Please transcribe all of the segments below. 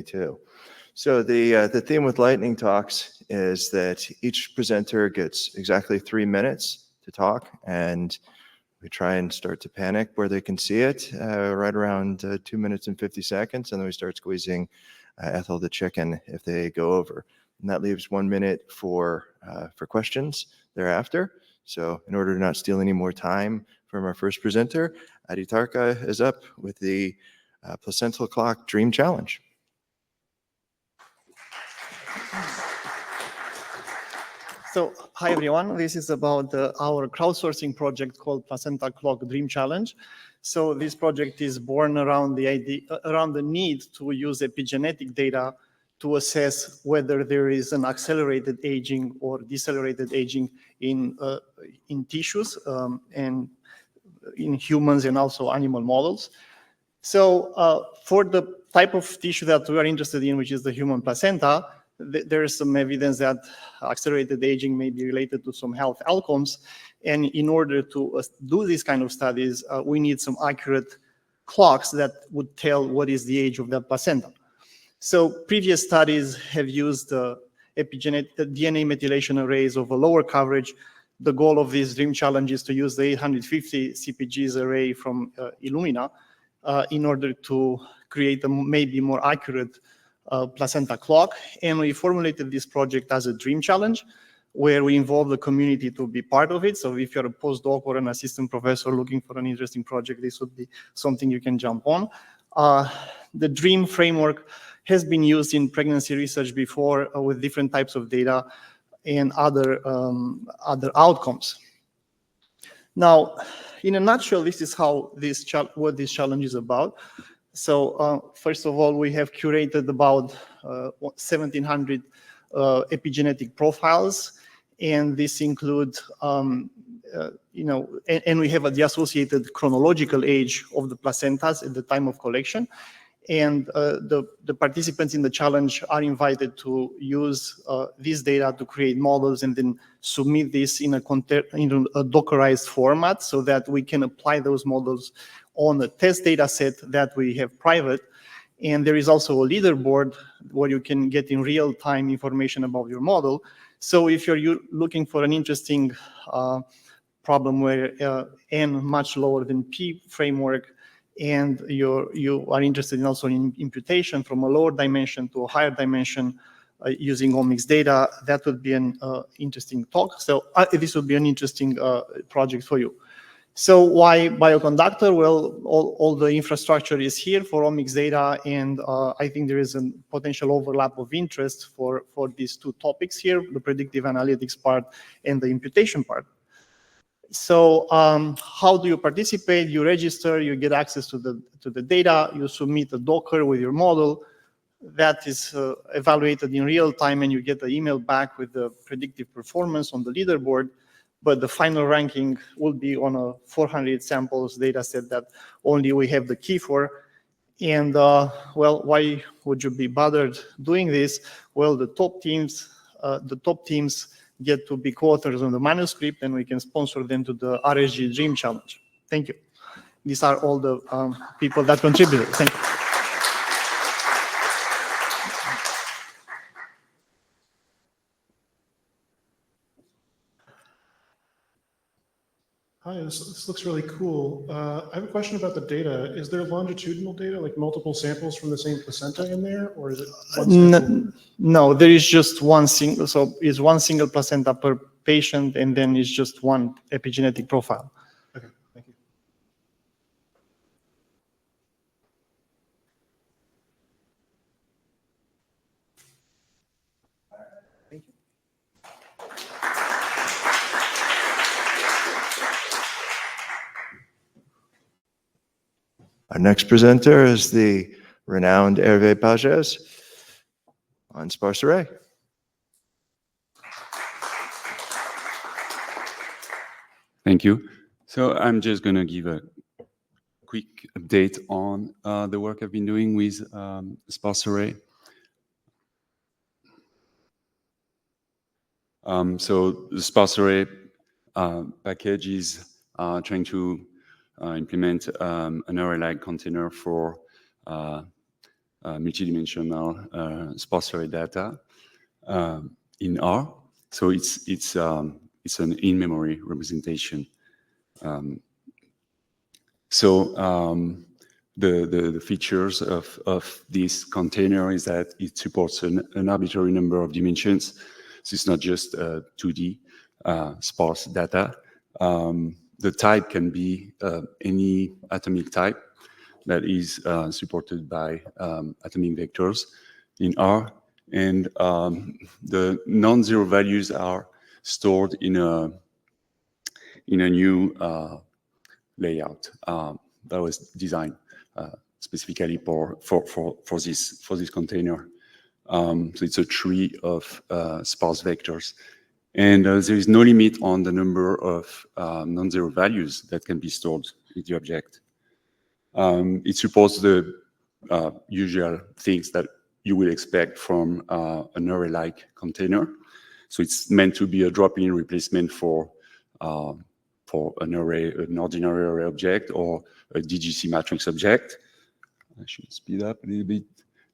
too. So the theme with lightning talks is that each presenter gets exactly 3 minutes to talk, and we try and start to panic where they can see it right around 2 minutes and 50 seconds, and then we start squeezing Ethel the chicken if they go over. And that leaves 1 minute for questions thereafter. So in order to not steal any more time from our first presenter, Aditarka is up with the Placental Clock Dream Challenge. So, hi everyone. This is about our crowdsourcing project called Placenta Clock Dream Challenge. So, this project is born around the need to use epigenetic data to assess whether there is an accelerated aging or decelerated aging in tissues and in humans and also animal models. So, for the type of tissue that we are interested in, which is the human placenta, there is some evidence that accelerated aging may be related to some health outcomes. And in order to do these kind of studies, we need some accurate clocks that would tell what is the age of that placenta. So previous studies have used epigenetic DNA methylation arrays of a lower coverage. The goal of this Dream Challenge is to use the 850 CpGs array from Illumina in order to create a maybe more accurate placenta clock. And we formulated this project as a dream challenge where we involve the community to be part of it. So if you're a postdoc or an assistant professor looking for an interesting project, this would be something you can jump on. The DREAM framework has been used in pregnancy research before with different types of data and other outcomes. Now, in a nutshell, this is how what this challenge is about. So first of all, we have curated about 1,700 epigenetic profiles, and this includes, and we have the associated chronological age of the placentas at the time of collection. And the participants in the challenge are invited to use this data to create models and then submit this in a Dockerized format so that we can apply those models on a test data set that we have private. And there is also a leaderboard where you can get in real time information about your model. So if you're looking for an interesting problem where N much lower than P framework, and you are interested also in imputation from a lower dimension to a higher dimension using omics data, that would be an interesting talk. So this would be an interesting project for you. So why bioconductor? Well, all the infrastructure is here for omics data, and I think there is a potential overlap of interest for these two topics here, the predictive analytics part and the imputation part. So how do you participate? You register, you get access to the data, you submit a Docker with your model. That is evaluated in real time, and you get an email back with the predictive performance on the leaderboard. But the final ranking will be on a 400 samples data set that only we have the key for. And well, why would you be bothered doing this? Well, the top teams get to be co-authors on the manuscript, and we can sponsor them to the RSG Dream Challenge. Thank you. These are all the people that contributed. Thank you. Hi, this looks really cool. I have a question about the data. Is there longitudinal data, like multiple samples from the same placenta in there, or is it one sample? No, there is just one single, so it's one single placenta per patient, and then it's just one epigenetic profile. Okay, thank you. Thank you. Our next presenter is the renowned Hervé Pagès on sparse array. Thank you. So I'm just going to give a quick update on the work I've been doing with sparse array. So the sparse array package is trying to implement an array-like container for multidimensional sparse array data in R. So it's an in-memory representation. The features of this container is that it supports an arbitrary number of dimensions. So it's not just 2D sparse data. The type can be any atomic type that is supported by atomic vectors in R. And the non-zero values are stored in a new layout that was designed specifically for this container. So it's a tree of sparse vectors. And there is no limit on the number of non-zero values that can be stored in the object. It supports the usual things that you will expect from an array-like container. So it's meant to be a drop-in replacement for an array, an ordinary array object, or a DGC matrix object. I should speed up a little bit.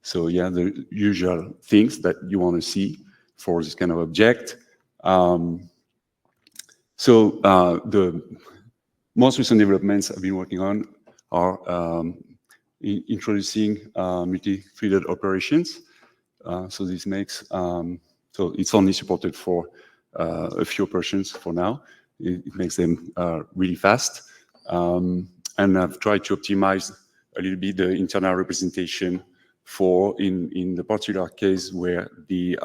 So yeah, the usual things that you want to see for this kind of object. The most recent developments I've been working on are introducing multi-threaded operations. So this makes, so it's only supported for a few operations for now. It makes them really fast. And I've tried to optimize a little bit the internal representation for in the particular case where the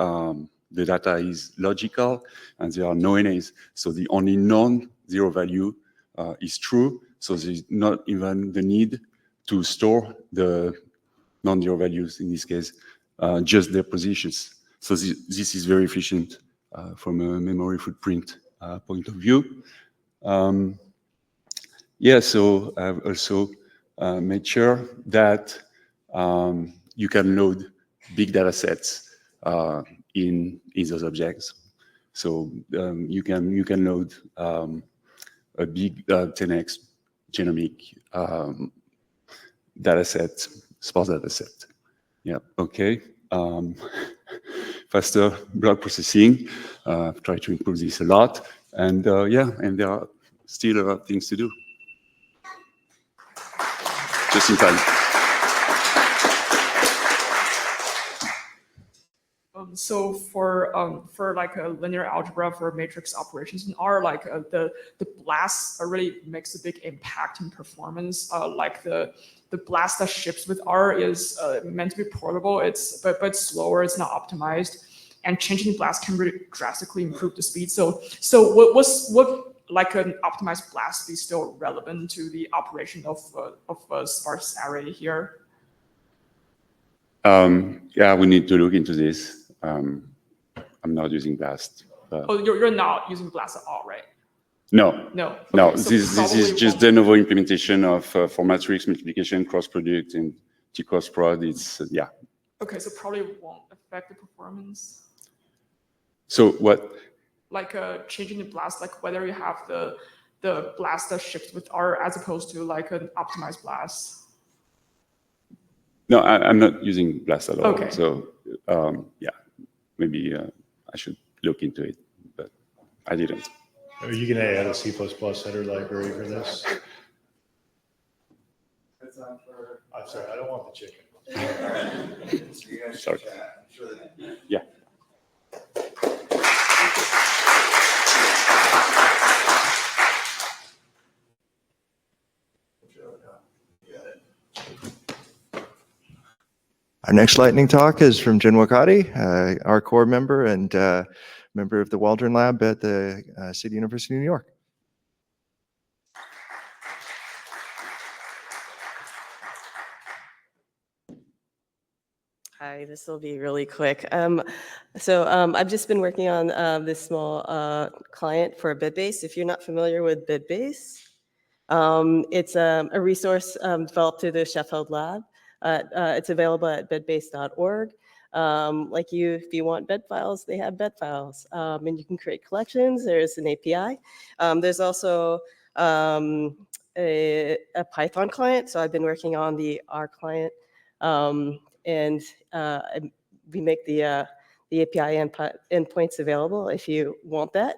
data is logical and there are no NAs. So the only non-zero value is true. So there's not even the need to store the non-zero values in this case, just their positions. So this is very efficient from a memory footprint point of view. So I've also made sure that you can load big data sets in those objects. So you can load a big 10x genomic data set, sparse data set. Yeah, okay. Faster block processing. I've tried to improve this a lot. And and there are still a lot of things to do. Just in time. So for like a linear algebra for matrix operations in R, like the BLAST really makes a big impact in performance. Like the BLAST that ships with R is meant to be portable. But slower. It's not optimized, and changing BLAST can really drastically improve the speed. So what like an optimized BLAST be still relevant to the operation of a sparse array here? Yeah, we need to look into this. I'm not using BLAST. Oh, you're not using BLAST at all, right? No. No. No, Okay, so this is just de novo implementation of for matrix multiplication, cross product, and T-cross prod. It's yeah. Okay, so probably won't affect the performance. So what? Like changing the BLAST, like whether you have the BLAST that ships with R as opposed to like an optimized BLAST. No, I'm not using BLAST at all. Okay. So yeah, maybe I should look into it, but I didn't. Are you going to add a C++ header library for this? I'm sorry, I don't want the chicken. Sorry. Yeah. Our next lightning talk is from Jin Wakati, our core member and member of the Waldron Lab at the City University of New York. Hi, this will be really quick. I've just been working on this small client for BitBase. If you're not familiar with BitBase, it's a resource developed through the Sheffield Lab. It's available at bitbase.org. If you want bed files, they have bed files. And you can create collections. There's an API. There's also a Python client. So I've been working on the R client. and we make the API endpoints available if you want that.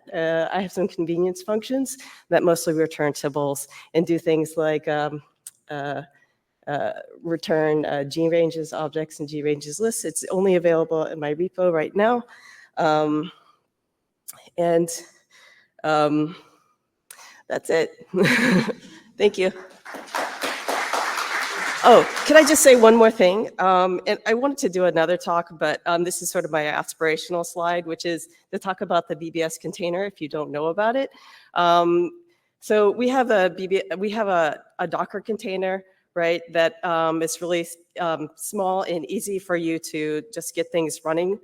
I have some convenience functions that mostly return tibbles and do things like return G ranges objects and G ranges lists. It's only available in my repo right now. And that's it. Thank you. Oh, can I just say one more thing? And I wanted to do another talk, but this is sort of my aspirational slide, which is to talk about the BBS container if you don't know about it. So we have a Docker container, right, that is really small and easy for you to just get things running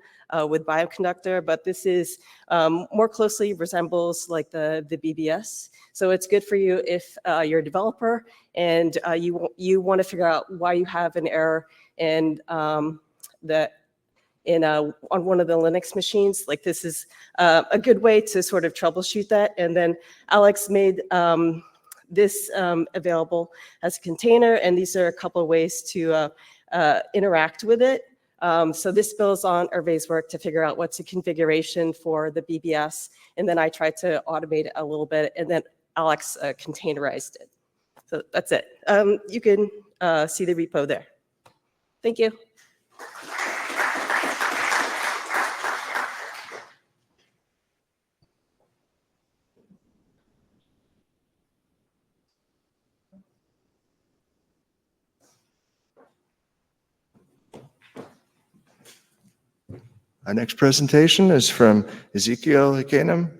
with Bioconductor, but this is more closely resembles like the BBS. So it's good for you if you're a developer and you want to figure out why you have an error in on one of the Linux machines. Like this is a good way to sort of troubleshoot that. And then Alex made this available as a container, and these are a couple of ways to interact with it. So this builds on Hervé's work to figure out what's the configuration for the BBS, and then I tried to automate it a little bit, and then Alex containerized it. So that's it. You can see the repo there. Thank you. Our next presentation is from Ezekiel Hikanem,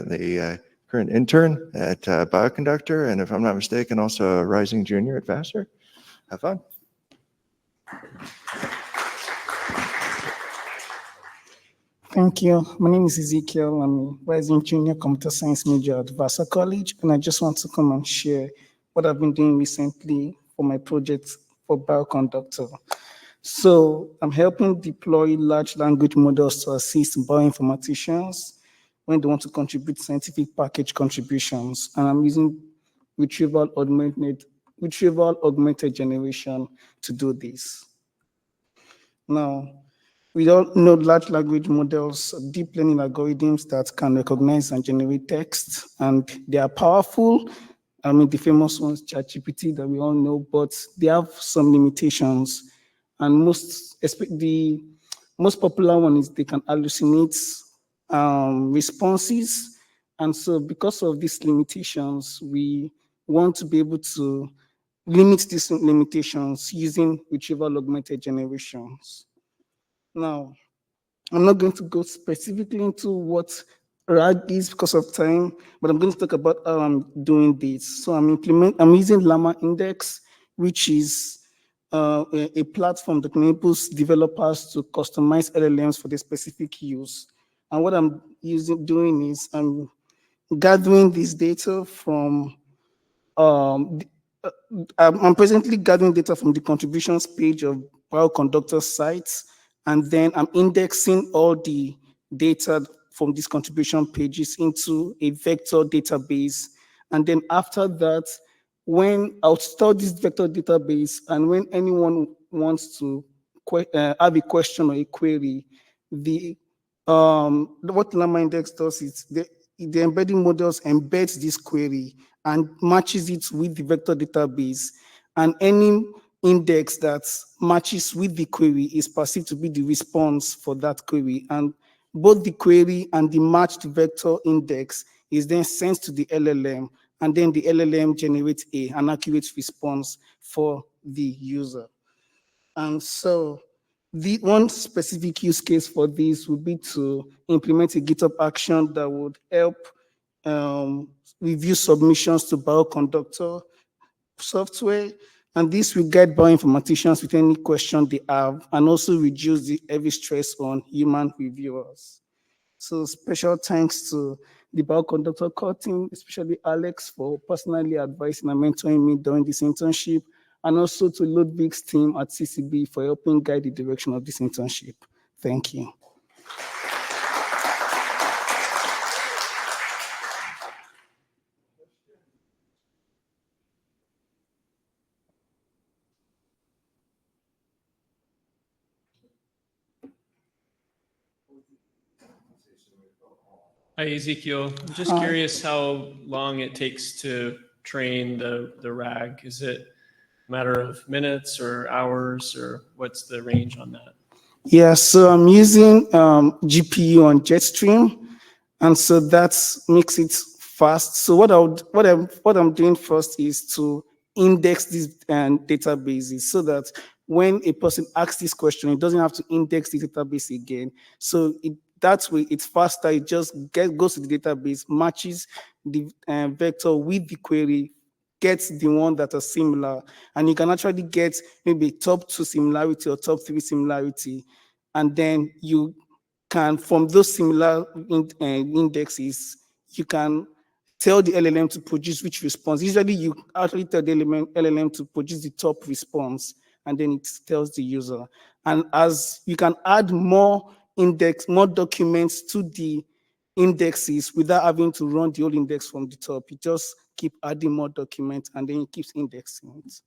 the current intern at Bioconductor, and if I'm not mistaken, also a rising junior at Vassar. Have fun. Thank you. My name is Ezekiel. I'm a rising junior computer science major at Vassar College, and I just want to come and share what I've been doing recently for my project for Bioconductor. So I'm helping deploy large language models to assist bioinformaticians when they want to contribute scientific package contributions, and I'm using retrieval augmented generation to do this. Now, we all know large language models, deep learning algorithms that can recognize and generate text, and they are powerful. I mean, the famous ones, ChatGPT, that we all know, but they have some limitations. And the most popular one is they can hallucinate responses. And so because of these limitations, we want to be able to limit these limitations using retrieval augmented generations. Now, I'm not going to go specifically into what RAG is because of time, but I'm going to talk about how I'm doing this. So I'm using Llama Index, which is a platform that enables developers to customize LLMs for the specific use. And what I'm doing is I'm gathering this data from, I'm presently gathering data from the contributions page of Bioconductor sites, and then I'm indexing all the data from these contribution pages into a vector database. And then after that, when I'll store this vector database, and when anyone wants to have a question or a query, what Llama Index does is the embedding models embeds this query and matches it with the vector database, and any index that matches with the query is perceived to be the response for that query, and both the query and the matched vector index is then sent to the LLM, and then the LLM generates an accurate response for the user. And so the one specific use case for this would be to implement a GitHub action that would help review submissions to Bioconductor software, and this will guide bioinformaticians with any question they have, and also reduce the heavy stress on human reviewers. So special thanks to the Bioconductor core team, especially Alex, for personally advising and mentoring me during this internship, and also to Ludwig's team at CCB for helping guide the direction of this internship. Thank you. Hi, Ezekiel. I'm just Hi. curious how long it takes to train the RAG. Is it a matter of minutes or hours, or what's the range on that? Yeah, so I'm using GPU on Jetstream, and so that makes it fast. So what I'm doing first is to index these databases so that when a person asks this question, it doesn't have to index the database again. So that way it's faster. It just goes to the database, matches the vector with the query, gets the one that are similar, and you can actually get maybe top 2 similarity or top 3 similarity, and then you can, from those similar indexes, you can tell the LLM to produce which response. Usually you actually tell the LLM to produce the top response, and then it tells the user. And as you can add more documents to the indexes without having to run the whole index from the top. You just keep adding more documents, and then it keeps indexing it.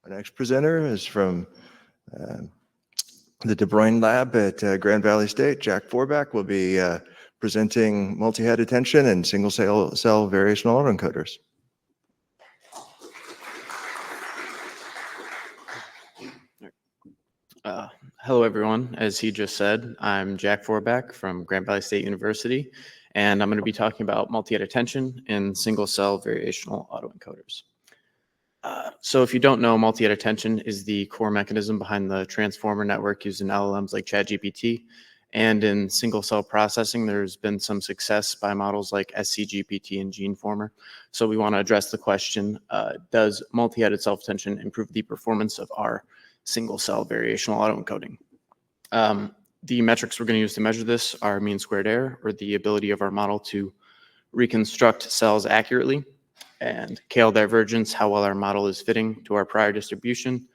Our next presenter is from the De Bruyne Lab at Grand Valley State. Jack Forback will be presenting multi-head attention and single cell variational autoencoders. Hello, everyone. As he just said, I'm Jack Forback from Grand Valley State University, and I'm going to be talking about multi-head attention and single-cell variational autoencoders. So if you don't know, multi-head attention is the core mechanism behind the transformer network used in LLMs like ChatGPT. And in single-cell processing, there's been some success by models like SCGPT and GeneFormer. So we want to address the question, does multi-headed self-attention improve the performance of our single-cell variational autoencoding? The metrics we're going to use to measure this are mean squared error, or the ability of our model to reconstruct cells accurately, and KL divergence, how well our model is fitting to our prior distribution,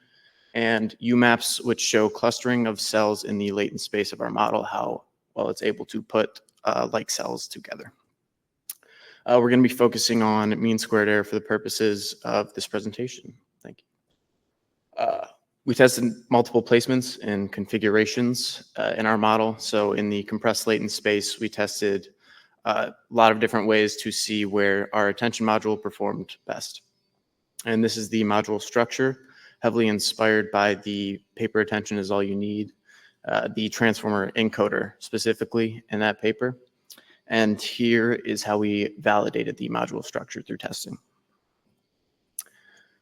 and UMAPs, which show clustering of cells in the latent space of our model, how well it's able to put like cells together. We're going to be focusing on mean squared error for the purposes of this presentation. Thank you. We tested multiple placements and configurations in our model. So in the compressed latent space, we tested a lot of different ways to see where our attention module performed best. And this is the module structure, heavily inspired by the paper Attention Is All You Need, the transformer encoder specifically in that paper. And here is how we validated the module structure through testing.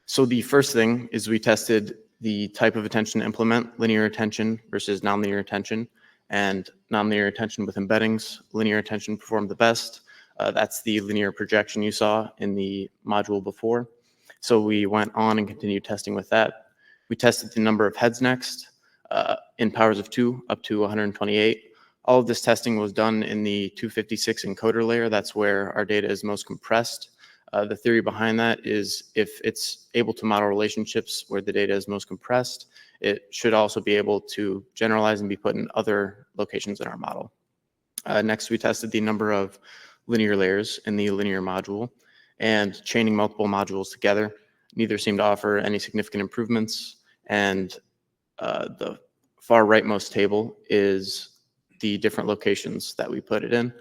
So the first thing is we tested the type of attention to implement, linear attention versus nonlinear attention. And nonlinear attention with embeddings, linear attention performed the best. That's the linear projection you saw in the module before. So we went on and continued testing with that. We tested the number of heads next in powers of 2 up to 128. All of this testing was done in the 256 encoder layer. That's where our data is most compressed. The theory behind that is if it's able to model relationships where the data is most compressed, it should also be able to generalize and be put in other locations in our model. Next, we tested the number of linear layers in the linear module, and chaining multiple modules together. Neither seemed to offer any significant improvements, and the far rightmost table is the different locations that we put it in.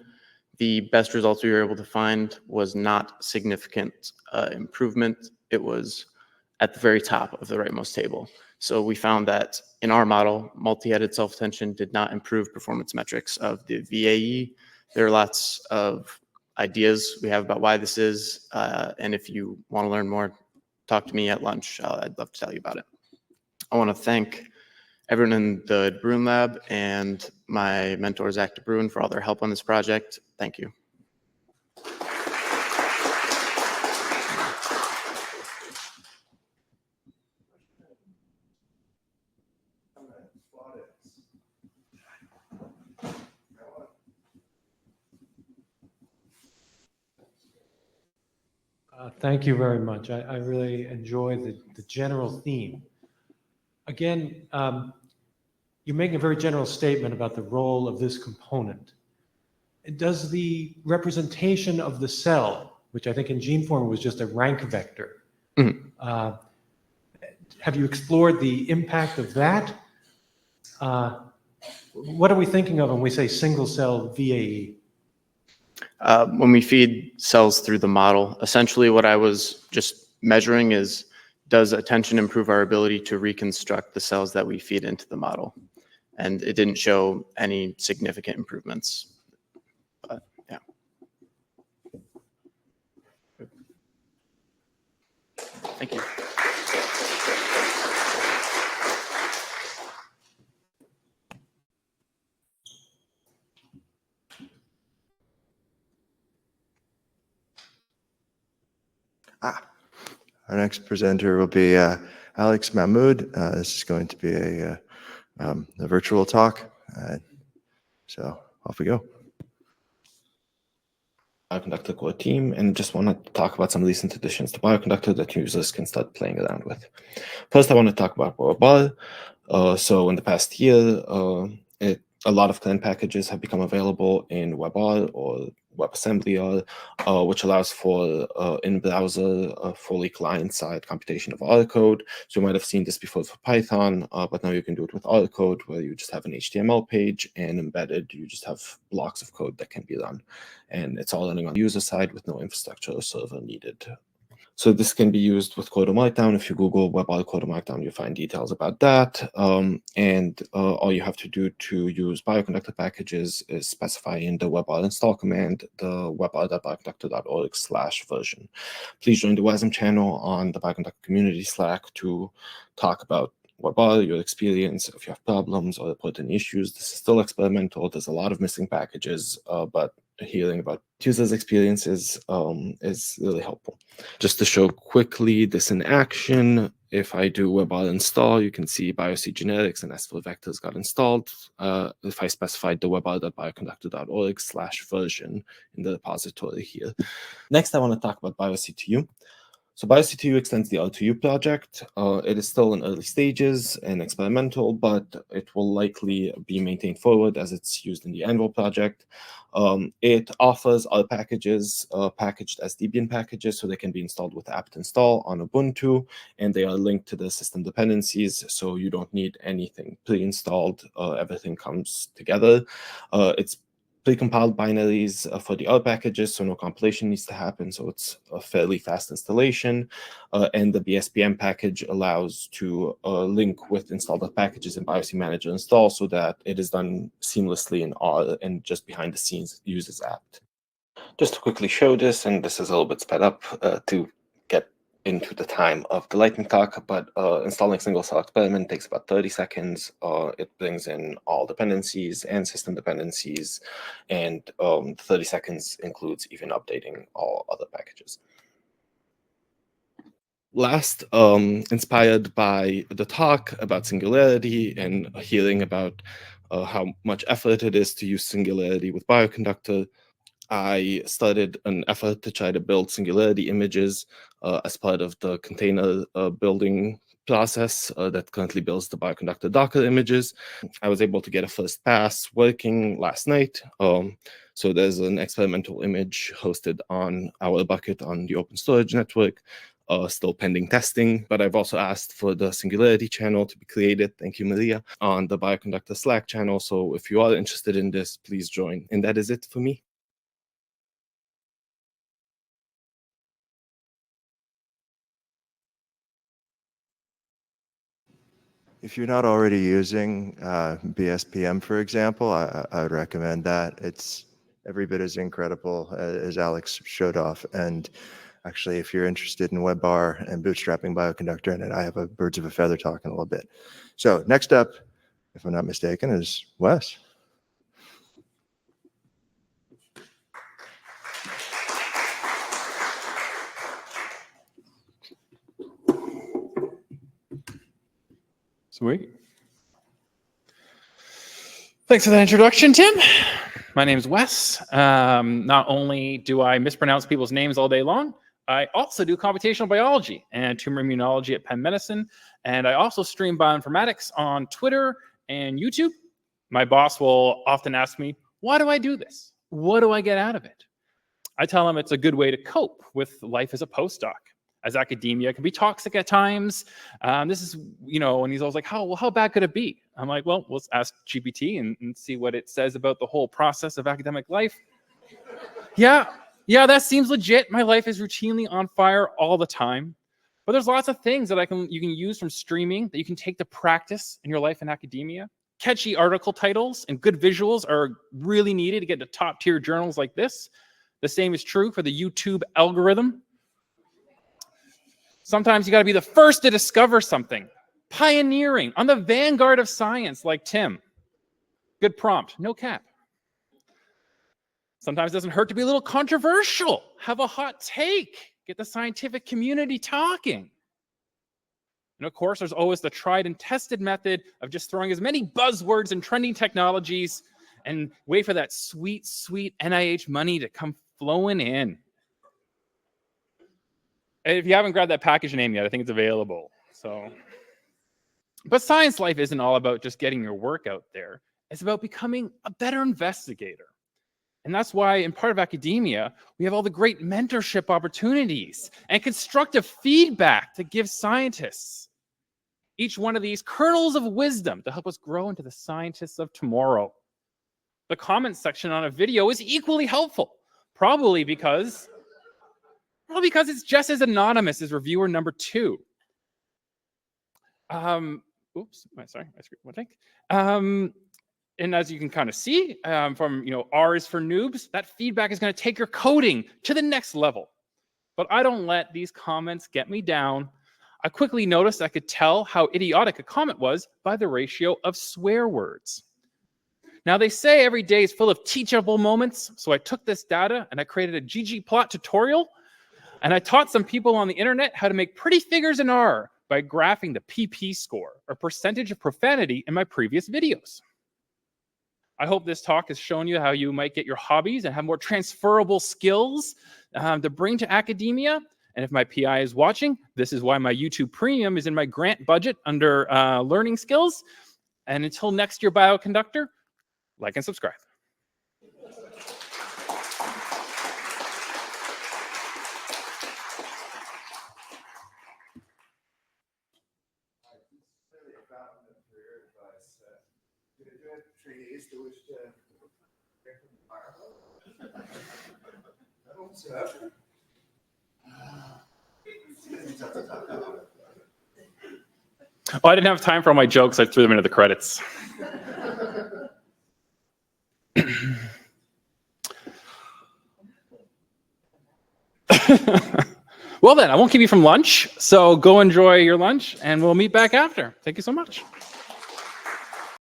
The best results we were able to find was not significant improvement. It was at the very top of the rightmost table. So we found that in our model, multi-headed self-attention did not improve performance metrics of the VAE. There are lots of ideas we have about why this is. And if you want to learn more, talk to me at lunch. I'd love to tell you about it. I want to thank everyone in the De Bruyne Lab and my mentor, Zach De Bruyne, for all their help on this project. Thank you. Thank you very much. I really enjoy the general theme. Again, you're making a very general statement about the role of this component. Does the representation of the cell which I think in Geneform was just a rank vector. Mhm. Have you explored the impact of that? What are we thinking of when we say single cell VAE? When we feed cells through the model, essentially what I was just measuring is, does attention improve our ability to reconstruct the cells that we feed into the model? And it didn't show any significant improvements. But yeah. Thank you. Our next presenter will be Alex Mahmoud. This is going to be a virtual talk. So off we go. Bioconductor core team, and just want to talk about some recent additions to Bioconductor that users can start playing around with. First, I want to talk about WebAll. So in the past year, a lot of client packages have become available in WebAll or WebAssembly, which allows for in-browser, fully client-side computation of R code. So you might have seen this before for Python, but now you can do it with R code, where you just have an HTML page, and embedded, you just have blocks of code that can be run. And it's all running on the user side with no infrastructure or server needed. So this can be used with Code Markdown. If you Google WebAll Code Markdown, you find details about that. All you have to do to use Bioconductor packages is specify in the WebAll install command the weball.bioconductor.org/version. Please join the WASM channel on the Bioconductor community Slack to talk about WebAll, your experience, if you have problems or report any issues. This is still experimental. There's a lot of missing packages, but hearing about users' experiences is really helpful. Just to show quickly this in action, if I do WebAll install, you can see BioC generics and S4 vectors got installed. If I specified the weball.bioconductor.org/version in the repository here. Next, I want to talk about BioC2U. So BioC2U extends the R2U project. It is still in early stages and experimental, but it will likely be maintained forward as it's used in the Anvil project. It offers R packages packaged as Debian packages, so they can be installed with apt install on Ubuntu, and they are linked to the system dependencies, so you don't need anything pre-installed. Everything comes together. It's pre-compiled binaries for the R packages, so no compilation needs to happen, so it's a fairly fast installation. And the BSPM package allows to link with installed packages in BioC Manager install so that it is done seamlessly in R and just behind the scenes uses apt. Just to quickly show this, and this is a little bit sped up to get into the time of the lightning talk, but installing single cell experiment takes about 30 seconds. It brings in all dependencies and system dependencies, and 30 seconds includes even updating all other packages. Last, inspired by the talk about Singularity and hearing about how much effort it is to use Singularity with Bioconductor, I started an effort to try to build Singularity images as part of the container building process that currently builds the Bioconductor Docker images. I was able to get a first pass working last night. So there's an experimental image hosted on our bucket on the Open Storage Network, still pending testing, but I've also asked for the Singularity channel to be created, thank you, Maria, on the Bioconductor Slack channel. So if you are interested in this, please join. And that is it for me. If you're not already using BSPM, for example, I would recommend that. It's every bit as incredible as Alex showed off. And actually, if you're interested in WebAR and bootstrapping Bioconductor in it, I have a birds of a feather talk in a little bit. So next up, if I'm not mistaken, is Wes. Sweet. Thanks for that introduction, Tim. My name's Wes. Not only do I mispronounce people's names all day long, I also do computational biology and tumor immunology at Penn Medicine. And I also stream bioinformatics on Twitter and YouTube. My boss will often ask me, why do I do this? What do I get out of it? I tell him it's a good way to cope with life as a postdoc, as academia can be toxic at times. This is, and he's always like, how bad could it be? I'm like, well, let's ask GPT and see what it says about the whole process of academic life. Yeah, that seems legit. My life is routinely on fire all the time. But there's lots of things that you can use from streaming that you can take to practice in your life in academia. Catchy article titles and good visuals are really needed to get to top tier journals like this. The same is true for the YouTube algorithm. Sometimes you got to be the first to discover something. Pioneering on the vanguard of science like Tim. Good prompt, no cap. Sometimes it doesn't hurt to be a little controversial. Have a hot take. Get the scientific community talking. And of course, there's always the tried and tested method of just throwing as many buzzwords and trending technologies and wait for that sweet, sweet NIH money to come flowing in. And if you haven't grabbed that package name yet, I think it's available. But science life isn't all about just getting your work out there. It's about becoming a better investigator. And that's why in part of academia, we have all the great mentorship opportunities and constructive feedback to give scientists. Each one of these kernels of wisdom to help us grow into the scientists of tomorrow. The comments section on a video is equally helpful, probably because it's just as anonymous as reviewer number 2. Oops, sorry, my screen went blank. And as you can kind of see from R is for noobs, that feedback is going to take your coding to the next level. But I don't let these comments get me down. I quickly noticed I could tell how idiotic a comment was by the ratio of swear words. Now they say every day is full of teachable moments, so I took this data and I created a ggplot tutorial, and I taught some people on the internet how to make pretty figures in R by graphing the PP score, or percentage of profanity, in my previous videos. I hope this talk has shown you how you might get your hobbies and have more transferable skills to bring to academia. And if my PI is watching, this is why my YouTube Premium is in my grant budget under learning skills. And until next year, Bioconductor, like and subscribe. Oh, I didn't have time for all my jokes. I threw them into the credits. Well then, I won't keep you from lunch. So go enjoy your lunch and we'll meet back after. Thank you so much.